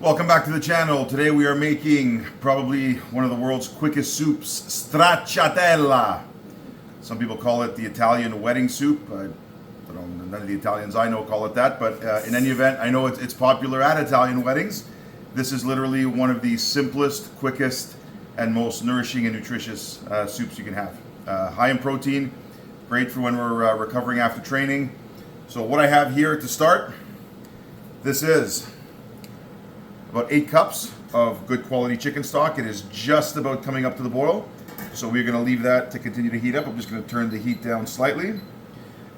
Welcome back to the channel. Today we are making probably one of the world's quickest soups, Stracciatella. Some people call it the Italian wedding soup. I don't know, none of the Italians I know call it that, but in any event, I know it's popular at Italian weddings. This is literally one of the simplest, quickest, and most nourishing and nutritious soups you can have. High in protein, great for when we're recovering after training. So what I have here to start, this is about 8 cups of good quality chicken stock. It is just about coming up to the boil. So we're gonna leave that to continue to heat up. I'm just gonna turn the heat down slightly.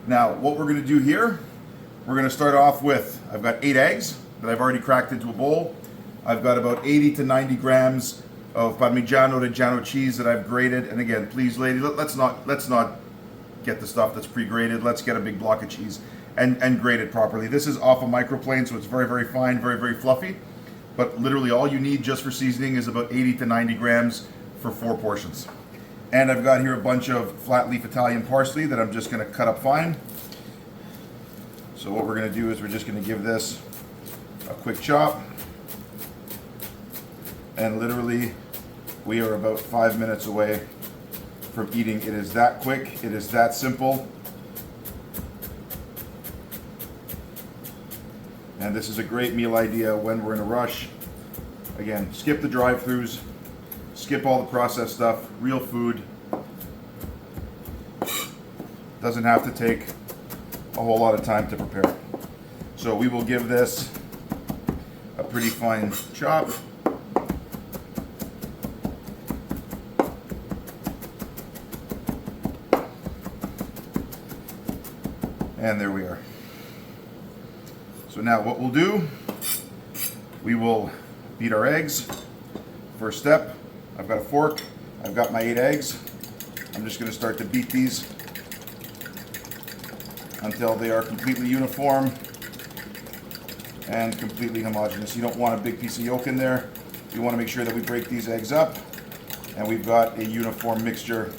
Now, what we're gonna do here, we're gonna start off with, I've got 8 eggs that I've already cracked into a bowl. I've got about 80 to 90 grams of Parmigiano Reggiano cheese that I've grated. And again, please lady, let's not get the stuff that's pre-grated. Let's get a big block of cheese and grate it properly. This is off a microplane, so it's very, very fine, very, very fluffy. But literally all you need just for seasoning is about 80 to 90 grams for 4 portions. And I've got here a bunch of flat leaf Italian parsley that I'm just gonna cut up fine. So what we're gonna do is we're just gonna give this a quick chop. And literally we are about 5 minutes away from eating. It is that quick, it is that simple. And this is a great meal idea when we're in a rush. Again, skip the drive-thrus, skip all the processed stuff, real food. Doesn't have to take a whole lot of time to prepare. So we will give this a pretty fine chop. And there we are. So now what we'll do, we will beat our eggs. First step, I've got a fork, I've got my 8 eggs. I'm just gonna start to beat these until they are completely uniform and completely homogeneous. You don't want a big piece of yolk in there. You wanna make sure that we break these eggs up and we've got a uniform mixture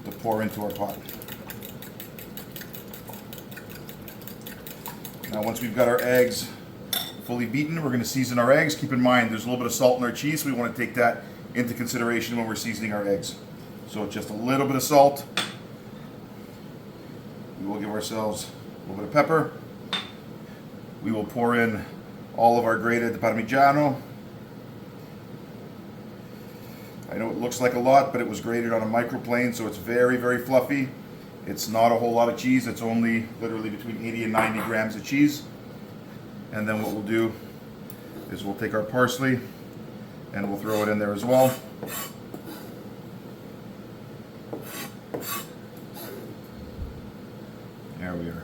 to pour into our pot. Now once we've got our eggs fully beaten, we're going to season our eggs. Keep in mind there's a little bit of salt in our cheese, so we want to take that into consideration when we're seasoning our eggs. So just a little bit of salt. We will give ourselves a little bit of pepper. We will pour in all of our grated Parmigiano. I know it looks like a lot, but it was grated on a microplane, so it's very, very fluffy. It's not a whole lot of cheese. It's only literally between 80 and 90 grams of cheese. And then what we'll do is we'll take our parsley and we'll throw it in there as well. There we are.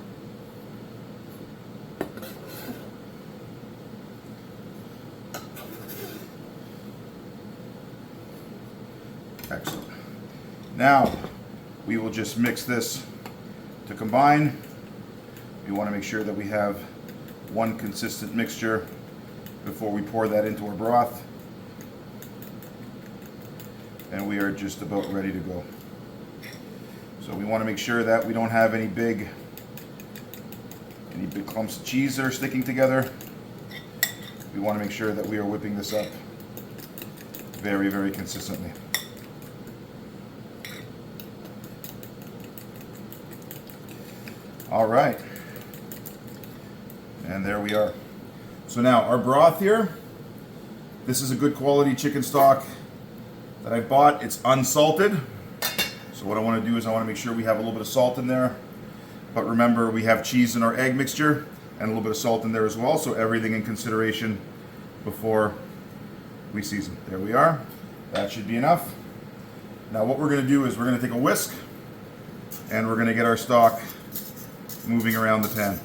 Excellent. Now, we will just mix this to combine. We want to make sure that we have one consistent mixture before we pour that into our broth. And we are just about ready to go. So we want to make sure that we don't have any big clumps of cheese that are sticking together. We want to make sure that we are whipping this up very, very consistently. All right, and there we are. So now our broth here, this is a good quality chicken stock that I bought. It's unsalted. So what I want to do is I want to make sure we have a little bit of salt in there. But remember, we have cheese in our egg mixture and a little bit of salt in there as well. So everything in consideration before we season. There we are. That should be enough. Now what we're going to do is we're going to take a whisk and we're going to get our stock moving around the pan.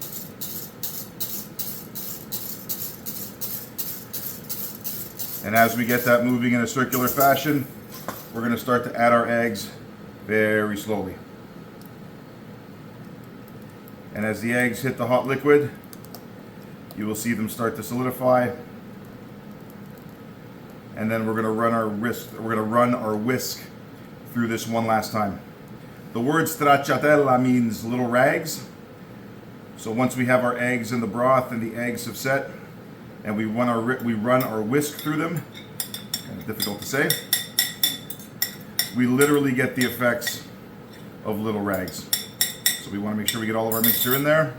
And as we get that moving in a circular fashion, we're going to start to add our eggs very slowly. And as the eggs hit the hot liquid, you will see them start to solidify. And then we're going to run our whisk through this one last time. The word stracciatella means little rags. So once we have our eggs in the broth and the eggs have set and we run our whisk through them. Kind of difficult to say. We literally get the effects of little rags. So we want to make sure we get all of our mixture in there.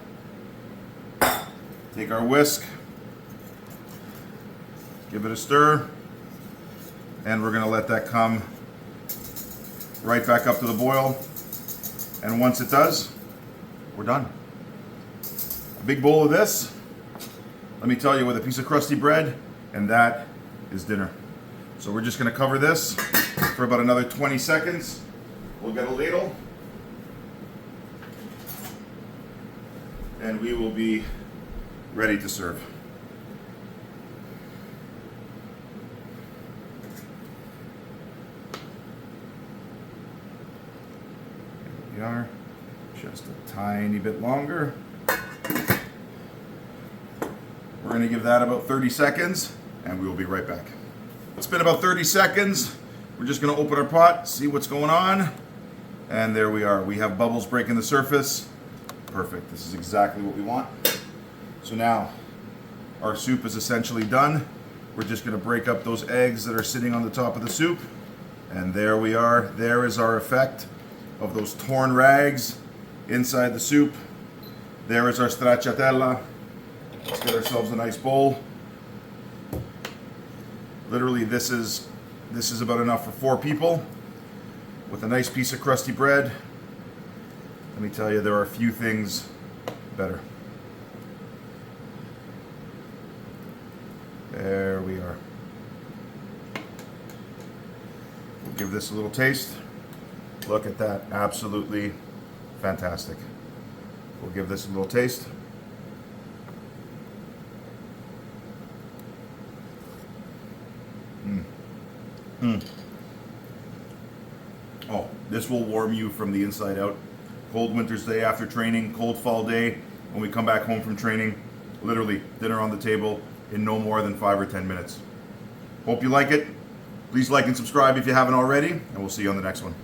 Take our whisk, give it a stir, and we're going to let that come right back up to the boil. And once it does, we're done. A big bowl of this, let me tell you, with a piece of crusty bread, and that is dinner. So we're just going to cover this for about another 20 seconds. We'll get a ladle, and we will be ready to serve. Here we are, just a tiny bit longer. We're going to give that about 30 seconds, and we will be right back. It's been about 30 seconds. We're just going to open our pot, see what's going on, and there we are. We have bubbles breaking the surface. Perfect. This is exactly what we want. So now our soup is essentially done. We're just going to break up those eggs that are sitting on the top of the soup, and there we are. There is our effect of those torn rags inside the soup. There is our stracciatella. Let's get ourselves a nice bowl. Literally, this is about enough for 4 people with a nice piece of crusty bread. Let me tell you, there are few things better. There we are. We'll give this a little taste. Look at that, absolutely fantastic. We'll give this a little taste. Oh, this will warm you from the inside out. Cold winter's day after training, cold fall day, when we come back home from training, literally dinner on the table in no more than 5 or 10 minutes. Hope you like it. Please like and subscribe if you haven't already, and we'll see you on the next one.